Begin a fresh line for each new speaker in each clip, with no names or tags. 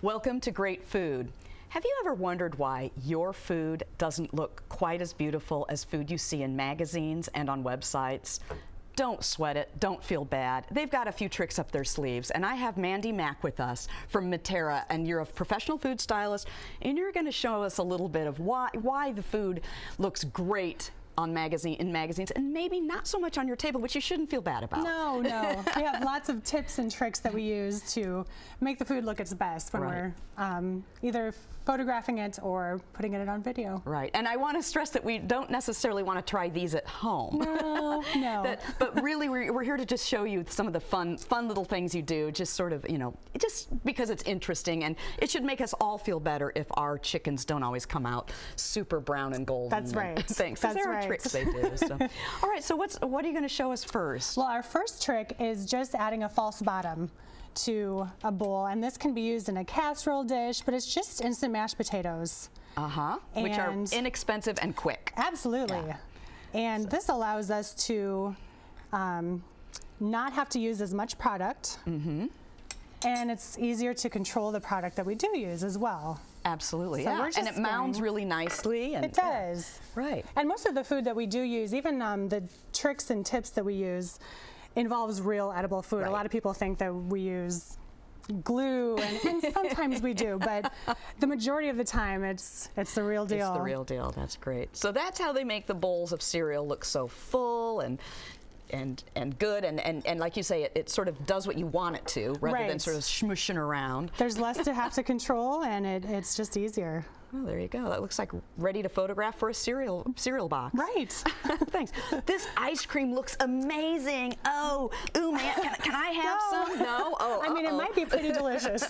Welcome to Great Food. Have you ever wondered why your food doesn't look quite as beautiful as food you see in magazines and on websites? Don't sweat it. Don't feel bad. They've got a few tricks up their sleeves, and I have Mandy Mack with us from Mittera, and you're a professional food stylist, and you're going to show us a little bit of why the food looks great in magazines, and maybe not so much on your table, which you shouldn't feel bad about.
No. We have lots of tips and tricks that we use to make the food look its best when we're either photographing it or putting it on video.
Right, and I want to stress that we don't necessarily want to try these at home.
No.
But really, we're here to just show you some of the fun little things you do, just sort of, just because it's interesting, and it should make us all feel better if our chickens don't always come out super brown and golden.
That's right.
Thanks.
That's right.
Tricks they do. So. All right, so what are you going to show us first?
Well, our first trick is just adding a false bottom to a bowl, and this can be used in a casserole dish, but it's just instant mashed potatoes.
Which are inexpensive and quick.
Absolutely. Yeah. And this allows us to not have to use as much product. And it's easier to control the product that we do use as well.
Absolutely, so and it mounds really nicely. And
it does.
Right.
And most of the food that we do use, even the tricks and tips that we use, involves real edible food.
Right.
A lot of people think that we use glue, and sometimes we do, but the majority of the time it's the real deal.
It's the real deal. That's great. So that's how they make the bowls of cereal look so full and good, and like you say, it sort of does what you want it to, rather than sort of smushing around.
There's less to have to control, and it's just easier.
Well, there you go. That looks like ready to photograph for a cereal box.
Right.
Thanks. This ice cream looks amazing. Oh, ooh, man, can I have some? No? Oh,
I mean, it might be pretty delicious.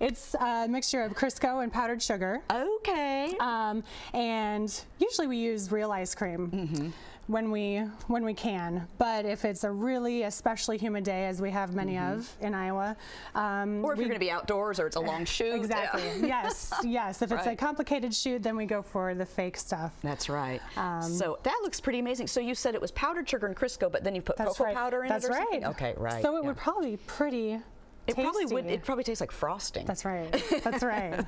It's a mixture of Crisco and powdered sugar.
Okay.
And usually we use real ice cream. When we can, but if it's a really especially humid day, as we have many of in Iowa,
or if you're going to be outdoors, or it's a long shoot.
Exactly. Yes. If it's a complicated shoot, then we go for the fake stuff.
That's right. So that looks pretty amazing. So you said it was powdered sugar and Crisco, but then you put cocoa powder in it or something?
That's right.
Okay, right.
So it would probably be pretty tasty.
It probably tastes like frosting.
That's right. That's right.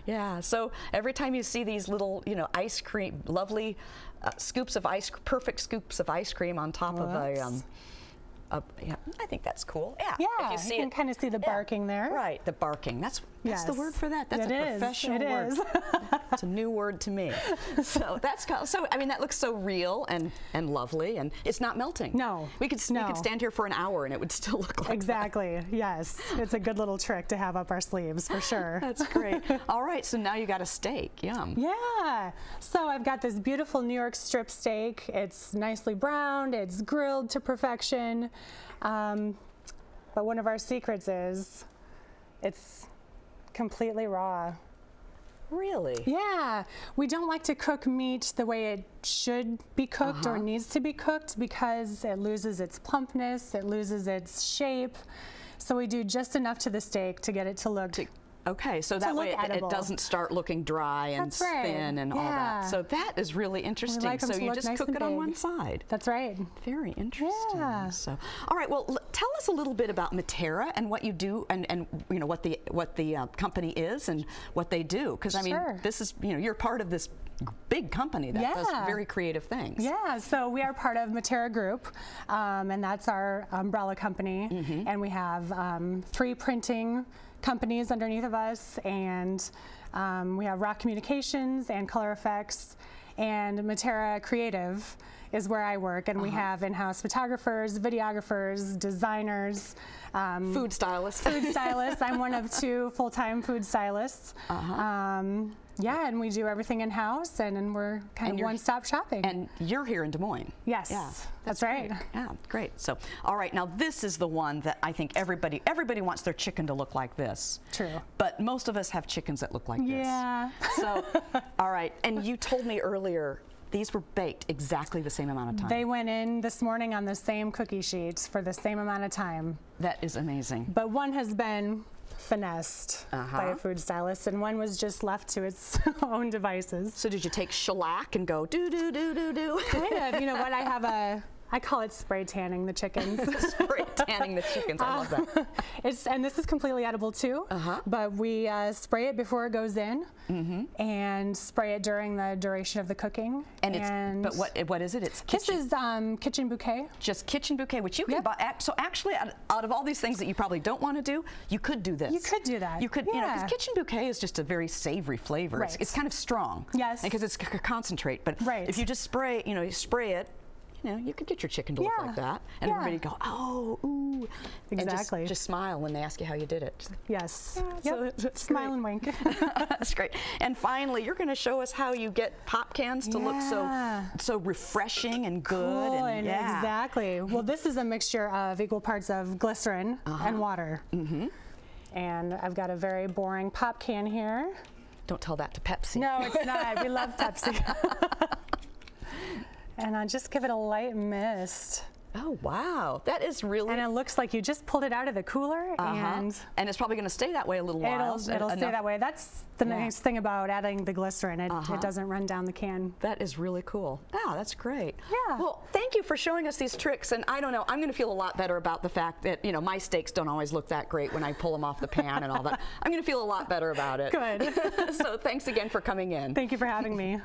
Yeah, so every time you see these little, ice cream, lovely perfect scoops of ice cream on top of I think that's cool. Yeah,
if you can kind of see the barking there.
Right, the barking. That's the word for that. That's a professional word. It's a new word to me. So that looks so real and lovely, and it's not melting.
No,
we could stand here for an hour and it would still look like
exactly.
that.
Yes, it's a good little trick to have up our sleeves for sure.
That's great. All right, so now you got a steak. Yum.
Yeah. So I've got this beautiful New York strip steak. It's nicely browned. It's grilled to perfection. But one of our secrets is it's completely raw.
Really?
Yeah. We don't like to cook meat the way it should be cooked or needs to be cooked, because it loses its plumpness, it loses its shape. So we do just enough to the steak to get it to look
okay, so that way it doesn't start looking dry and thin and all that. So that is really interesting. So you just cook it on one side.
That's right.
Very interesting.
Yeah.
So, all right. Well, tell us a little bit about Mittera and what you do, and what the company is and what they do. Because I mean, this is you're part of this big company that does very creative things.
Yeah. So we are part of Mittera Group, and that's our umbrella company, and we have 3 printing companies underneath of us, and we have Rock Communications and Color Effects, and Mittera Creative is where I work, and we have in-house photographers, videographers, designers,
food stylists.
I'm one of 2 full-time food stylists. Yeah, and we do everything in-house, and we're kind of one-stop shopping.
And you're here in Des Moines.
Yes,
yeah,
that's right.
Great. Yeah, great. So, all right, now this is the one that I think everybody wants their chicken to look like this.
True.
But most of us have chickens that look like this.
Yeah.
So, all right, and you told me earlier these were baked exactly the same amount of time.
They went in this morning on the same cookie sheet for the same amount of time.
That is amazing.
But one has been finessed by a food stylist, and one was just left to its own devices.
So did you take shellac and go do do do do do?
Kind of. You know what? I I call it spray tanning the chickens.
Spray tanning the chickens. I love that.
And this is completely edible too, but we spray it before it goes in, and spray it during the duration of the cooking.
But what is it? It's kitchen.
This is kitchen bouquet.
Just kitchen bouquet, which you can buy. So actually, out of all these things that you probably don't want to do, you could do this.
You could do that.
You could, because kitchen bouquet is just a very savory flavor.
Right.
It's kind of strong.
Yes.
Because it's concentrate. But
Right.
if you just spray, you spray it. You could get your chicken to look like that, and everybody go, oh, ooh,
exactly.
And just smile when they ask you how you did it. Just,
yes.
Smile
and wink.
That's great. And finally, you're going to show us how you get pop cans to look so refreshing and good.
Cool, and exactly. Well, this is a mixture of equal parts of glycerin and water. And I've got a very boring pop can here.
Don't tell that to Pepsi.
No, it's not. We love Pepsi. And I just give it a light mist.
Oh, wow. That is really...
And it looks like you just pulled it out of the cooler. And
it's probably going to stay that way a little while.
It'll stay that way. That's the nice thing about adding the glycerin. It doesn't run down the can.
That is really cool. Yeah, that's great.
Yeah.
Well, thank you for showing us these tricks. And I don't know, I'm going to feel a lot better about the fact that, my steaks don't always look that great when I pull them off the pan and all that. I'm going to feel a lot better about it.
Good.
So thanks again for coming in.
Thank you for having me.